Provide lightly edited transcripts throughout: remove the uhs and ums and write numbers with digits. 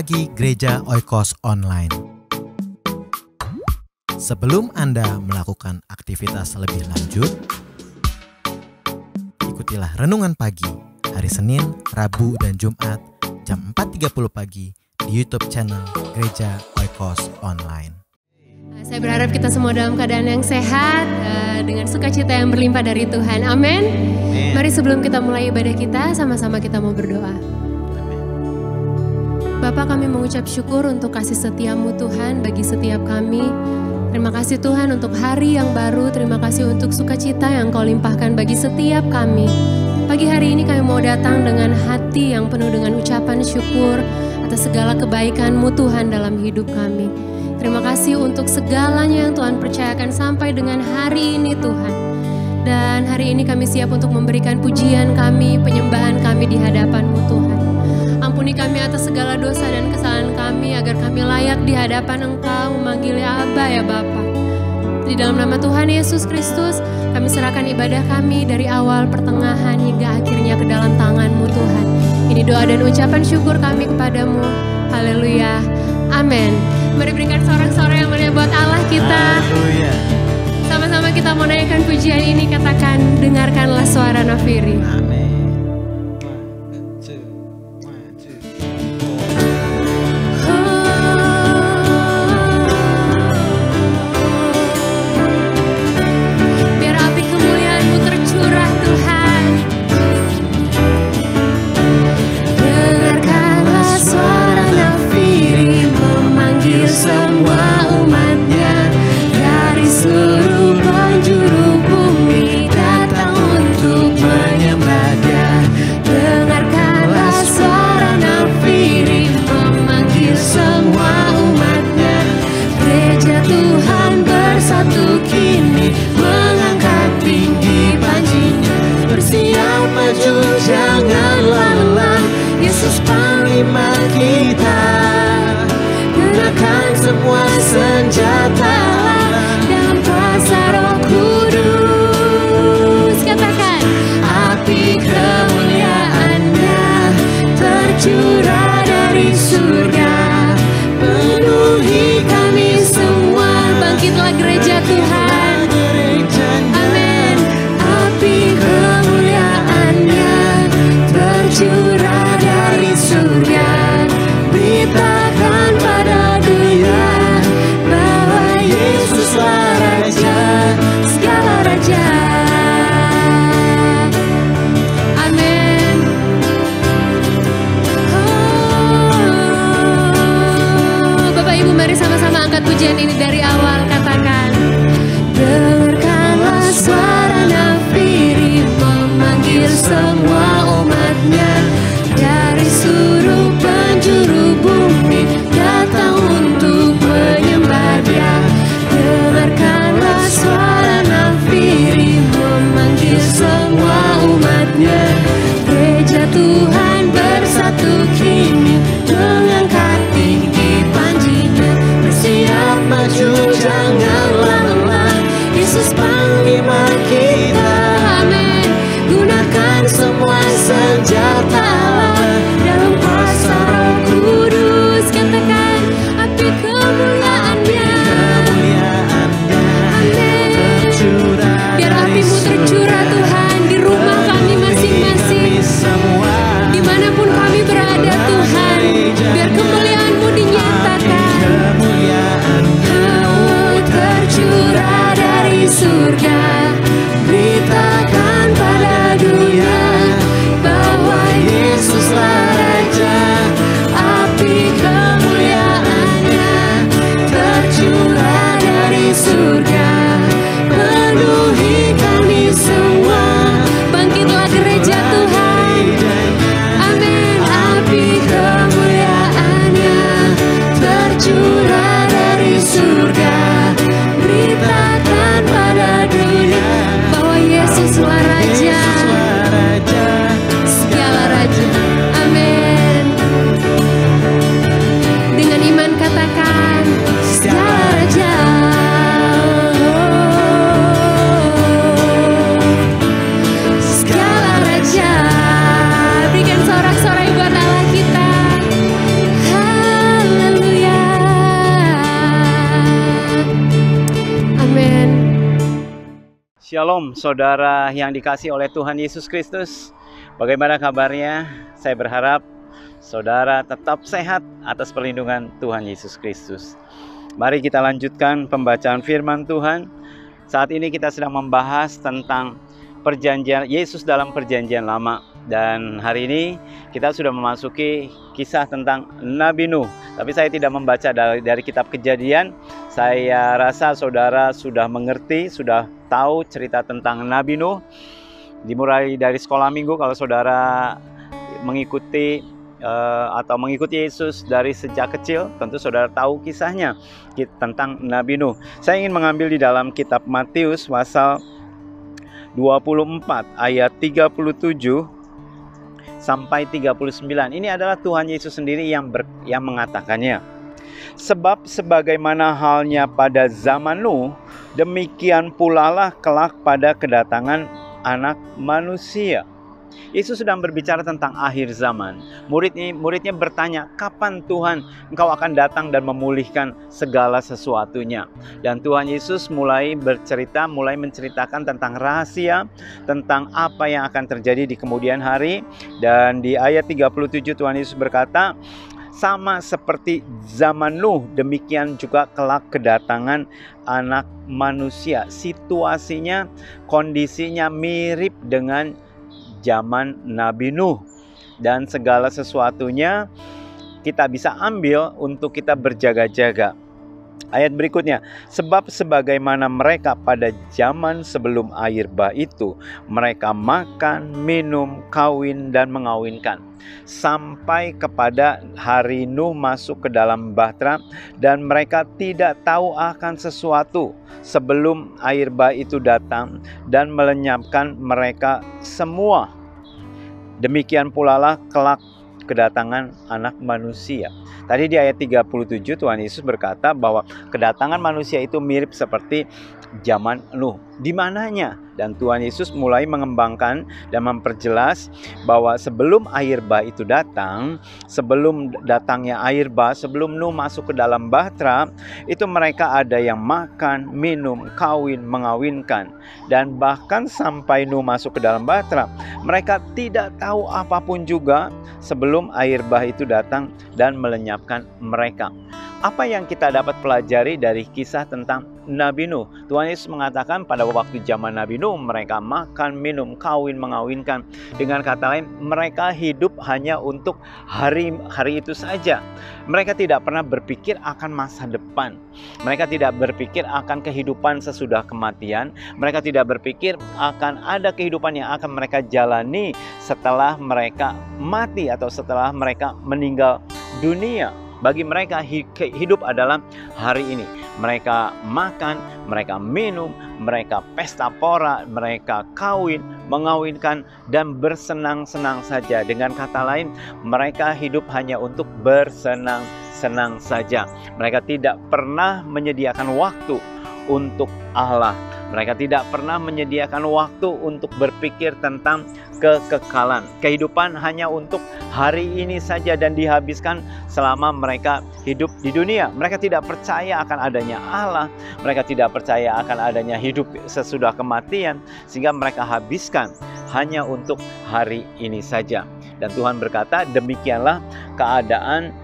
Pagi Gereja Oikos Online. Sebelum Anda melakukan aktivitas lebih lanjut, ikutilah Renungan Pagi hari Senin, Rabu, dan Jumat jam 4.30 pagi di YouTube channel Gereja Oikos Online. Saya berharap kita semua dalam keadaan yang sehat, dengan sukacita yang berlimpah dari Tuhan. Amin. Mari sebelum kita mulai ibadah kita, sama-sama kita mau berdoa. Bapa, kami mengucap syukur untuk kasih setia-Mu Tuhan bagi setiap kami. Terima kasih Tuhan untuk hari yang baru, terima kasih untuk sukacita yang Kau limpahkan bagi setiap kami. Pagi hari ini kami mau datang dengan hati yang penuh dengan ucapan syukur atas segala kebaikan-Mu Tuhan dalam hidup kami. Terima kasih untuk segalanya yang Tuhan percayakan sampai dengan hari ini Tuhan. Dan hari ini kami siap untuk memberikan pujian kami, penyembahan kami di hadapan-Mu Tuhan. Ampuni kami atas segala dosa dan kesalahan kami agar kami layak di hadapan Engkau memanggilnya Aba ya Bapa. Di dalam nama Tuhan Yesus Kristus kami serahkan ibadah kami dari awal, pertengahan hingga akhirnya ke dalam tangan-Mu Tuhan. Ini doa dan ucapan syukur kami kepadamu. Haleluya. Amin. Mari berikan sorak-sorak yang mulia buat Allah kita. Haleluya. Sama-sama kita mau naikkan pujian ini, katakan, dengarkanlah suara nafiri. Amin. Biar api kemuliaan-Mu tercurah Tuhan. Dengarkanlah suara nafiri memanggil semua umat-Nya dari seluruh penjuru bumi datang untuk menyembah Dia. Dengarkanlah suara nafiri memanggil semua umat-Nya. Gereja Tuhan bersatu kini mengangkat tinggi panjinya. Bersiap maju jangan lelah, Yesus Panglima kita. Gunakan semua senjata dalam kuasa Roh Kudus. Katakan, api kemuliaan-Nya tercurah dari surga, penuhi kami semua. Bangkitlah gereja Tuhan. Amin. Api kemuliaan-Nya tercurah dari surga, beritakan pada dunia bahwa Yesuslah Raja segala raja. Amin. Bapak Ibu, mari sama-sama angkat pujian ini dari awal. Katakan, dengarkanlah suara nafiri memanggil semua umat-Nya dari seluruh penjuru bumi datang untuk menyembah Dia. Dengarkanlah suara nafiri memanggil semua umat-Nya. Gereja Tuhan bersatu kini mengangkat tinggi panjinya. Bersiap maju jangan lelah, Yesus Panglima kita. Amin. Gunakan semua senjata dalam kuasa Roh Kudus. Katakan, api kemuliaan-Nya. Amin. Biar api-Mu tercurah Tuhan di rumah kami masing-masing, dimanapun kami berada Tuhan. Biar kemuliaan-Mu dinyatakan. Oh, tercurah dari surga, beritakan pada dunia bahwa Yesuslah Raja. Api kemuliaan-Nya tercurah dari surga, penuhi kami semua. Bangkitlah gereja Tuhan. Amin. Api kemuliaan-Nya tercurah dari surga, beritakan pada dunia bahwa Yesuslah Raja segala raja. Amin. Dengan iman katakan, segala raja. Segala raja. Berikan sorak-sorai buat Allah kita. Shalom saudara yang dikasihi oleh Tuhan Yesus Kristus. Bagaimana kabarnya? Saya berharap saudara tetap sehat atas perlindungan Tuhan Yesus Kristus. Mari kita lanjutkan pembacaan firman Tuhan. Saat ini kita sedang membahas tentang perjanjian Yesus dalam perjanjian lama. Dan hari ini kita sudah memasuki kisah tentang Nabi Nuh. Tapi saya tidak membaca dari kitab Kejadian. Saya rasa saudara sudah mengerti, sudah tahu cerita tentang Nabi Nuh. Dimulai dari sekolah minggu kalau saudara mengikuti atau mengikuti Yesus dari sejak kecil, tentu saudara tahu kisahnya tentang Nabi Nuh. Saya ingin mengambil di dalam kitab Matius pasal 24 ayat 37 sampai 39. Ini adalah Tuhan Yesus sendiri yang mengatakannya. Sebab sebagaimana halnya pada zaman Nuh, demikian pula lah kelak pada kedatangan Anak Manusia. Yesus sedang berbicara tentang akhir zaman. Muridnya bertanya, kapan Tuhan Engkau akan datang dan memulihkan segala sesuatunya? Dan Tuhan Yesus mulai menceritakan tentang rahasia, tentang apa yang akan terjadi di kemudian hari. Dan di ayat 37 Tuhan Yesus berkata, sama seperti zaman Nuh, demikian juga kelak kedatangan Anak Manusia. Situasinya, kondisinya mirip dengan zaman Nabi Nuh. Dan segala sesuatunya kita bisa ambil untuk kita berjaga-jaga. Ayat berikutnya, sebab sebagaimana mereka pada zaman sebelum air bah itu, mereka makan, minum, kawin, dan mengawinkan. Sampai kepada hari Nuh masuk ke dalam bahtera, dan mereka tidak tahu akan sesuatu sebelum air bah itu datang dan melenyapkan mereka semua. Demikian pula lah kelak kedatangan Anak Manusia. Tadi di ayat 37 Tuhan Yesus berkata bahwa kedatangan manusia itu mirip seperti zaman Nuh. Di mananya? Dan Tuhan Yesus mulai mengembangkan dan memperjelas bahwa sebelum air bah itu datang, sebelum datangnya air bah, sebelum Nuh masuk ke dalam bahtera, itu mereka ada yang makan, minum, kawin, mengawinkan. Dan bahkan sampai Nuh masuk ke dalam bahtera, mereka tidak tahu apapun juga sebelum air bah itu datang dan melenyapkan mereka. Apa yang kita dapat pelajari dari kisah tentang Nabi Nuh? Tuhan Yesus mengatakan pada waktu zaman Nabi Nuh, mereka makan, minum, kawin, mengawinkan. Dengan kata lain, mereka hidup hanya untuk hari itu saja. Mereka tidak pernah berpikir akan masa depan. Mereka tidak berpikir akan kehidupan sesudah kematian. Mereka tidak berpikir akan ada kehidupan yang akan mereka jalani setelah mereka mati atau setelah mereka meninggal dunia. Bagi mereka hidup adalah hari ini. Mereka makan, mereka minum, mereka pesta pora, mereka kawin, mengawinkan, dan bersenang-senang saja. Dengan kata lain, mereka hidup hanya untuk bersenang-senang saja. Mereka tidak pernah menyediakan waktu untuk Allah. Mereka tidak pernah menyediakan waktu untuk berpikir tentang kekekalan. Kehidupan hanya untuk hari ini saja dan dihabiskan selama mereka hidup di dunia. Mereka tidak percaya akan adanya Allah. Mereka tidak percaya akan adanya hidup sesudah kematian, sehingga mereka habiskan hanya untuk hari ini saja. Dan Tuhan berkata, demikianlah keadaan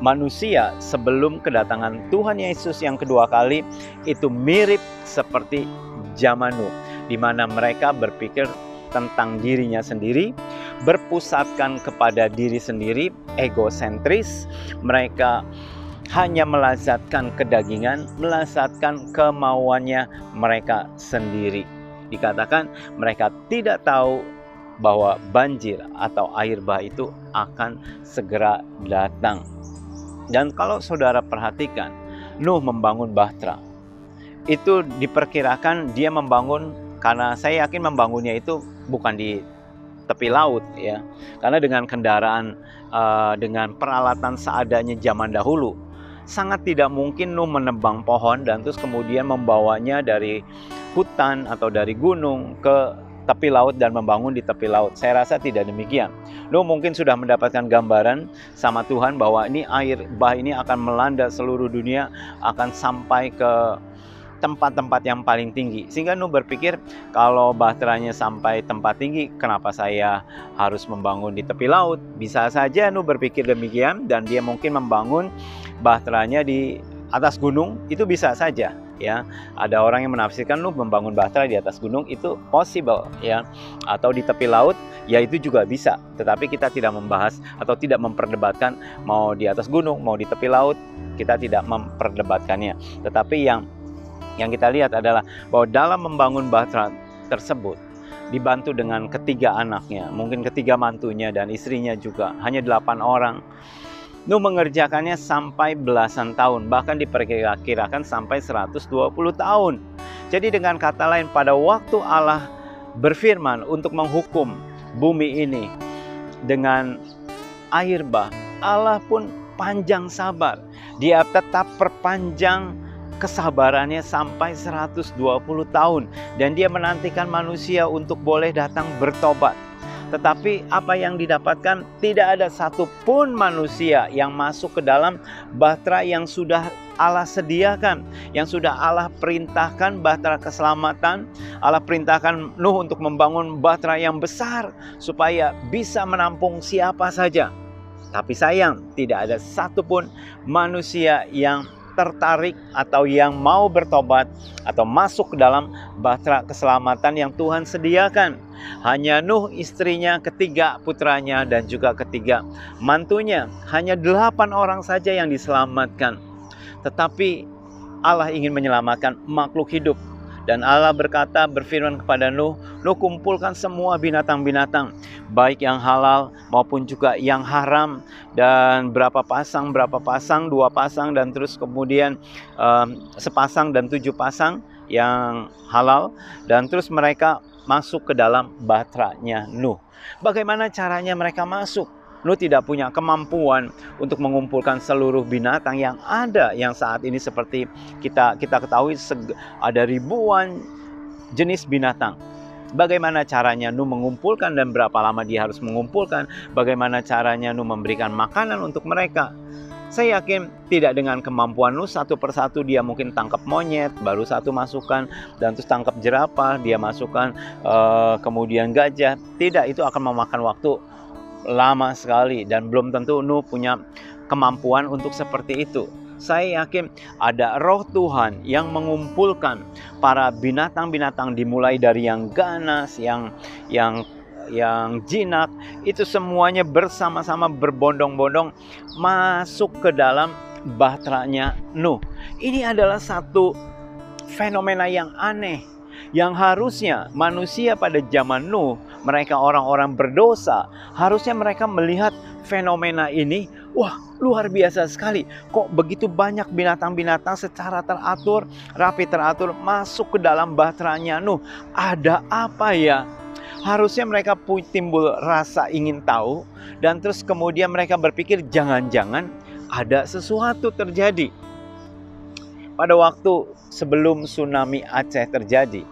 manusia sebelum kedatangan Tuhan Yesus yang kedua kali. Itu mirip seperti zaman Nuh, di mana mereka berpikir tentang dirinya sendiri, berpusatkan kepada diri sendiri, egosentris. Mereka hanya melazatkan kedagingan, melazatkan kemauannya mereka sendiri. Dikatakan mereka tidak tahu bahwa banjir atau air bah itu akan segera datang. Dan kalau saudara perhatikan, Nuh membangun bahtera. Itu diperkirakan dia membangun, karena saya yakin membangunnya itu bukan di tepi laut ya. Karena dengan kendaraan, dengan peralatan seadanya zaman dahulu, sangat tidak mungkin Nuh menebang pohon dan terus kemudian membawanya dari hutan atau dari gunung ke tepi laut dan membangun di tepi laut. Saya rasa tidak demikian. Nuh mungkin sudah mendapatkan gambaran sama Tuhan bahwa ini air bah ini akan melanda seluruh dunia, akan sampai ke tempat-tempat yang paling tinggi. Sehingga Nuh berpikir, kalau bahteranya sampai tempat tinggi, kenapa saya harus membangun di tepi laut? Bisa saja Nuh berpikir demikian, dan dia mungkin membangun bahteranya di atas gunung, itu bisa saja. Ya, ada orang yang menafsirkan Nuh membangun bahtera di atas gunung itu possible, ya, atau di tepi laut, ya itu juga bisa. Tetapi kita tidak membahas atau tidak memperdebatkan mau di atas gunung, mau di tepi laut, kita tidak memperdebatkannya. Tetapi yang kita lihat adalah bahwa dalam membangun bahtera tersebut dibantu dengan ketiga anaknya, mungkin ketiga mantunya dan istrinya juga, hanya 8 orang. Nuh mengerjakannya sampai belasan tahun, bahkan diperkirakan sampai 120 tahun. Jadi dengan kata lain, pada waktu Allah berfirman untuk menghukum bumi ini dengan air bah, Allah pun panjang sabar. Dia tetap perpanjang kesabarannya sampai 120 tahun. Dan dia menantikan manusia untuk boleh datang bertobat. Tetapi apa yang didapatkan, tidak ada satupun manusia yang masuk ke dalam bahtera yang sudah Allah sediakan, yang sudah Allah perintahkan, bahtera keselamatan. Allah perintahkan Nuh untuk membangun bahtera yang besar supaya bisa menampung siapa saja. Tapi sayang, tidak ada satupun manusia yang tertarik atau yang mau bertobat atau masuk ke dalam bahtera keselamatan yang Tuhan sediakan. Hanya Nuh, istrinya, ketiga putranya, dan juga ketiga mantunya. Hanya 8 orang saja yang diselamatkan. Tetapi Allah ingin menyelamatkan makhluk hidup. Dan Allah berfirman kepada Nuh, Nuh kumpulkan semua binatang-binatang, baik yang halal maupun juga yang haram. Dan berapa pasang, 2 pasang, dan terus kemudian sepasang dan 7 pasang yang halal. Dan terus mereka masuk ke dalam bahteranya Nuh. Bagaimana caranya mereka masuk? Nuh tidak punya kemampuan untuk mengumpulkan seluruh binatang yang ada, yang saat ini seperti kita ketahui ada ribuan jenis binatang. Bagaimana caranya Nuh mengumpulkan dan berapa lama dia harus mengumpulkan? Bagaimana caranya Nuh memberikan makanan untuk mereka? Saya yakin tidak dengan kemampuan Nuh satu persatu dia mungkin tangkap monyet, baru satu masukkan, dan terus tangkap jerapah, dia masukkan, kemudian gajah. Tidak, itu akan memakan waktu lama sekali dan belum tentu Nuh punya kemampuan untuk seperti itu. Saya yakin ada roh Tuhan yang mengumpulkan para binatang-binatang, dimulai dari yang ganas, yang jinak, itu semuanya bersama-sama berbondong-bondong masuk ke dalam bahteranya Nuh. Ini adalah satu fenomena yang aneh, yang harusnya manusia pada zaman Nuh, mereka orang-orang berdosa, harusnya mereka melihat fenomena ini, wah luar biasa sekali. Kok begitu banyak binatang-binatang secara teratur, rapi teratur masuk ke dalam bahteranya Nuh. Ada apa ya? Harusnya mereka timbul rasa ingin tahu, dan terus kemudian mereka berpikir jangan-jangan ada sesuatu terjadi. Pada waktu sebelum tsunami Aceh terjadi,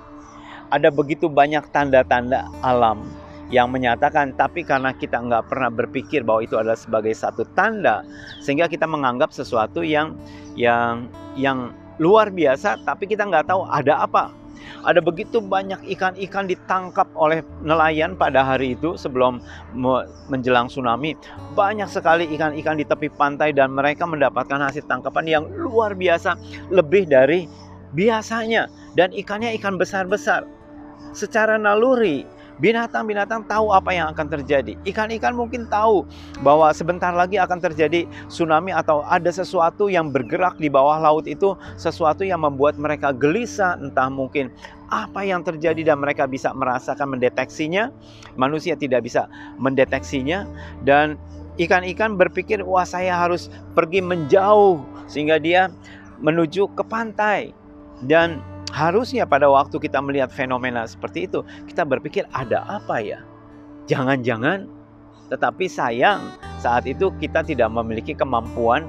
ada begitu banyak tanda-tanda alam yang menyatakan, tapi karena kita nggak pernah berpikir bahwa itu adalah sebagai satu tanda, sehingga kita menganggap sesuatu yang luar biasa, tapi kita nggak tahu ada apa. Ada begitu banyak ikan-ikan ditangkap oleh nelayan pada hari itu sebelum menjelang tsunami. Banyak sekali ikan-ikan di tepi pantai dan mereka mendapatkan hasil tangkapan yang luar biasa, lebih dari biasanya. Dan ikannya ikan besar-besar. Secara naluri, binatang-binatang tahu apa yang akan terjadi. Ikan-ikan mungkin tahu bahwa sebentar lagi akan terjadi tsunami atau ada sesuatu yang bergerak di bawah laut itu, sesuatu yang membuat mereka gelisah, entah mungkin apa yang terjadi dan mereka bisa merasakan, mendeteksinya. Manusia tidak bisa mendeteksinya, dan ikan-ikan berpikir, wah saya harus pergi menjauh, sehingga dia menuju ke pantai. Dan harusnya pada waktu kita melihat fenomena seperti itu, kita berpikir ada apa ya? Jangan-jangan. Tetapi sayang, saat itu kita tidak memiliki kemampuan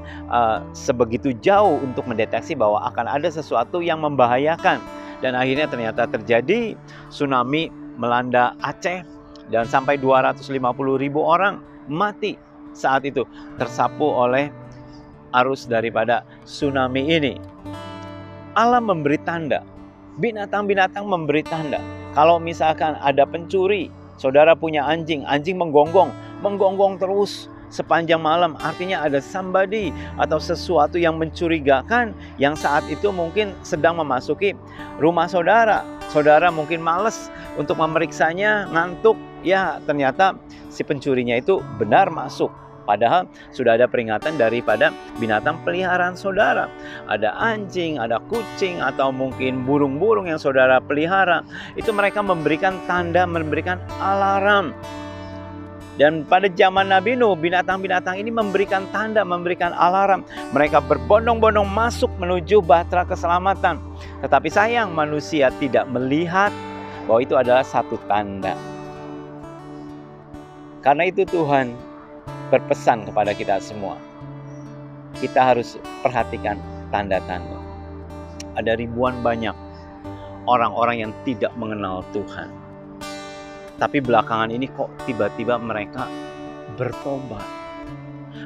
sebegitu jauh untuk mendeteksi bahwa akan ada sesuatu yang membahayakan. Dan akhirnya ternyata terjadi tsunami melanda Aceh, dan sampai 250.000 orang mati saat itu, tersapu oleh arus daripada tsunami ini. Allah memberi tanda. Binatang-binatang memberi tanda. Kalau misalkan ada pencuri, saudara punya anjing, anjing menggonggong terus sepanjang malam. Artinya ada somebody atau sesuatu yang mencurigakan yang saat itu mungkin sedang memasuki rumah saudara. Saudara mungkin males untuk memeriksanya, ngantuk. Ya, ternyata si pencurinya itu benar masuk. Padahal sudah ada peringatan daripada binatang peliharaan saudara. Ada anjing, ada kucing, atau mungkin burung-burung yang saudara pelihara. Itu mereka memberikan tanda, memberikan alarm. Dan pada zaman Nabi Nuh, binatang-binatang ini memberikan tanda, memberikan alarm. Mereka berbondong-bondong masuk menuju bahtera keselamatan. Tetapi sayang, manusia tidak melihat bahwa itu adalah satu tanda. Karena itu Tuhan berpesan kepada kita semua. Kita harus perhatikan tanda-tanda. Ada ribuan banyak orang-orang yang tidak mengenal Tuhan. Tapi belakangan ini kok tiba-tiba mereka bertobat.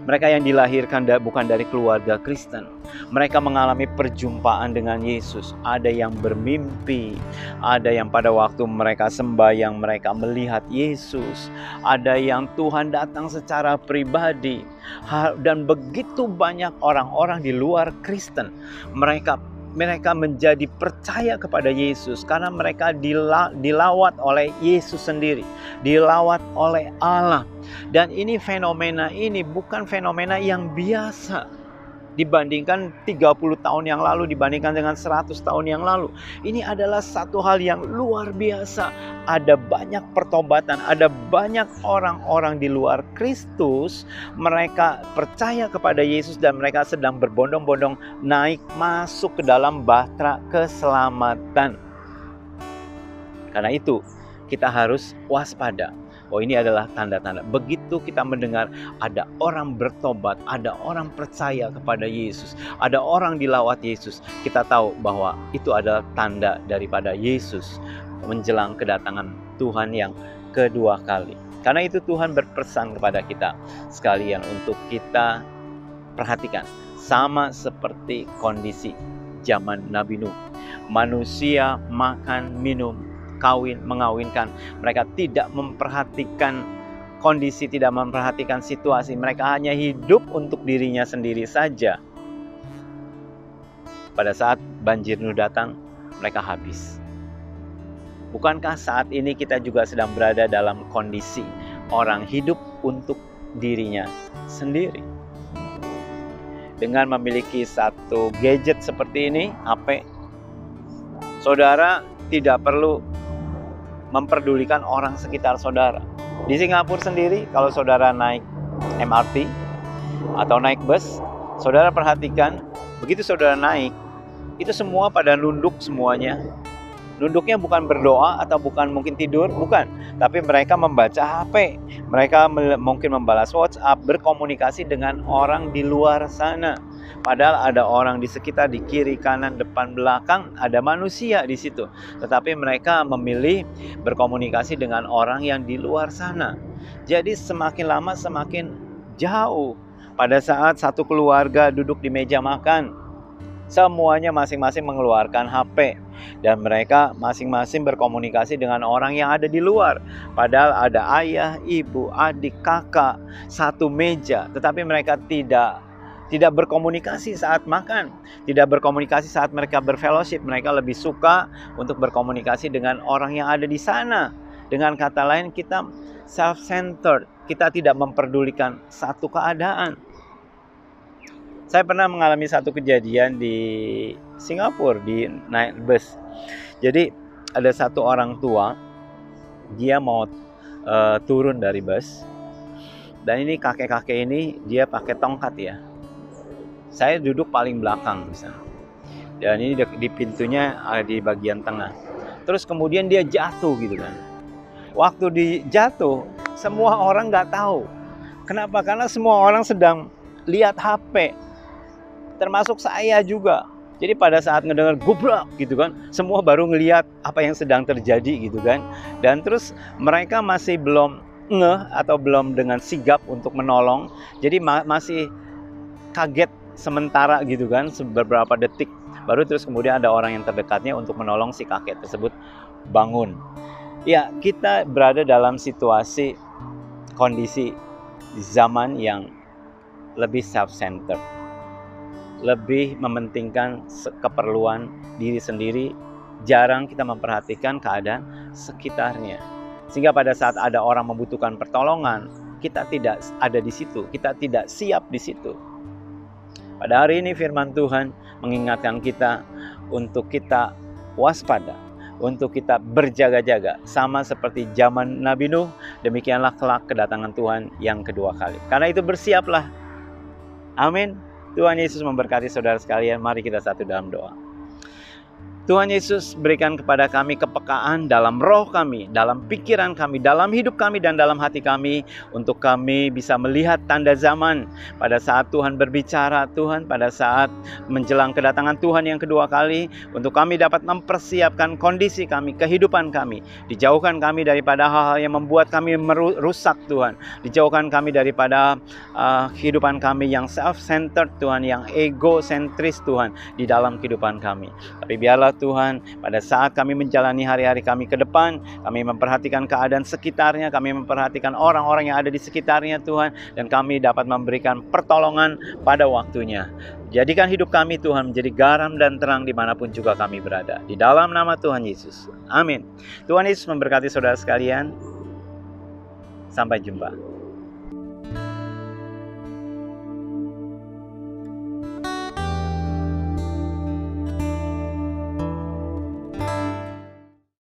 Mereka yang dilahirkan bukan dari keluarga Kristen. Mereka mengalami perjumpaan dengan Yesus. Ada yang bermimpi. Ada yang pada waktu mereka sembahyang mereka melihat Yesus. Ada yang Tuhan datang secara pribadi. Dan begitu banyak orang-orang di luar Kristen. Mereka menjadi percaya kepada Yesus karena mereka dilawat oleh Yesus sendiri, dilawat oleh Allah. Dan ini fenomena ini bukan fenomena yang biasa dibandingkan 30 tahun yang lalu, dibandingkan dengan 100 tahun yang lalu. Ini adalah satu hal yang luar biasa. Ada banyak pertobatan, ada banyak orang-orang di luar Kristus. Mereka percaya kepada Yesus dan mereka sedang berbondong-bondong naik masuk ke dalam bahtera keselamatan. Karena itu kita harus waspada. Oh, ini adalah tanda-tanda. Begitu kita mendengar ada orang bertobat, ada orang percaya kepada Yesus, ada orang dilawat Yesus, kita tahu bahwa itu adalah tanda daripada Yesus menjelang kedatangan Tuhan yang kedua kali. Karena itu Tuhan berpesan kepada kita sekalian untuk kita perhatikan. Sama seperti kondisi zaman Nabi Nuh. Manusia makan, minum, kawin, mengawinkan. Mereka tidak memperhatikan kondisi, tidak memperhatikan situasi. Mereka hanya hidup untuk dirinya sendiri saja. Pada saat banjir Nuh datang, mereka habis. Bukankah saat ini kita juga sedang berada dalam kondisi orang hidup untuk dirinya sendiri? Dengan memiliki satu gadget seperti ini, HP, saudara tidak perlu memperdulikan orang sekitar saudara. Di Singapura sendiri, kalau saudara naik MRT atau naik bus, saudara perhatikan, begitu saudara naik, itu semua pada nunduk semuanya. Nunduknya bukan berdoa atau bukan mungkin tidur, bukan. Tapi mereka membaca HP, mereka mungkin membalas WhatsApp, berkomunikasi dengan orang di luar sana. Padahal ada orang di sekitar, di kiri, kanan, depan, belakang, ada manusia di situ. Tetapi mereka memilih berkomunikasi dengan orang yang di luar sana. Jadi semakin lama semakin jauh. Pada saat satu keluarga duduk di meja makan, semuanya masing-masing mengeluarkan HP. Dan mereka masing-masing berkomunikasi dengan orang yang ada di luar. Padahal ada ayah, ibu, adik, kakak, satu meja. Tetapi mereka tidak berkomunikasi saat makan, tidak berkomunikasi saat mereka berfellowship. Mereka lebih suka untuk berkomunikasi dengan orang yang ada di sana. Dengan kata lain, kita self-centered, kita tidak memperdulikan satu keadaan. Saya pernah mengalami satu kejadian di Singapura, di naik bus. Jadi ada satu orang tua, dia mau turun dari bus. Dan ini kakek-kakek ini dia pakai tongkat ya. Saya duduk paling belakang misalnya. Dan ini di pintunya ada di bagian tengah. Terus kemudian dia jatuh gitu kan. Waktu jatuh, semua orang nggak tahu. Kenapa? Karena semua orang sedang lihat HP. Termasuk saya juga. Jadi pada saat ngedengar gubrak gitu kan, semua baru ngelihat apa yang sedang terjadi gitu kan. Dan terus mereka masih belum ngeh atau belum dengan sigap untuk menolong. Jadi masih kaget sementara gitu kan, beberapa detik, baru terus kemudian ada orang yang terdekatnya untuk menolong si kakek tersebut bangun. Ya, kita berada dalam situasi, kondisi zaman yang lebih self-centered, lebih mementingkan keperluan diri sendiri, jarang kita memperhatikan keadaan sekitarnya. Sehingga pada saat ada orang membutuhkan pertolongan, kita tidak ada di situ, kita tidak siap di situ. Pada hari ini firman Tuhan mengingatkan kita untuk kita waspada, untuk kita berjaga-jaga. Sama seperti zaman Nabi Nuh, demikianlah kelak kedatangan Tuhan yang kedua kali. Karena itu bersiaplah. Amin. Tuhan Yesus memberkati saudara sekalian. Mari kita satu dalam doa. Tuhan Yesus, berikan kepada kami kepekaan dalam roh kami, dalam pikiran kami, dalam hidup kami, dan dalam hati kami, untuk kami bisa melihat tanda zaman pada saat Tuhan berbicara, Tuhan, pada saat menjelang kedatangan Tuhan yang kedua kali, untuk kami dapat mempersiapkan kondisi kami, kehidupan kami, dijauhkan kami daripada hal-hal yang membuat kami rusak, Tuhan, dijauhkan kami daripada kehidupan kami yang self-centered, Tuhan, yang egosentris, Tuhan, di dalam kehidupan kami. Tapi biarlah Tuhan, pada saat kami menjalani hari-hari kami ke depan, kami memperhatikan keadaan sekitarnya, kami memperhatikan orang-orang yang ada di sekitarnya, Tuhan, dan kami dapat memberikan pertolongan pada waktunya. Jadikan hidup kami, Tuhan, menjadi garam dan terang dimanapun juga kami berada. Di dalam nama Tuhan Yesus. Amin. Tuhan Yesus memberkati saudara sekalian. Sampai jumpa.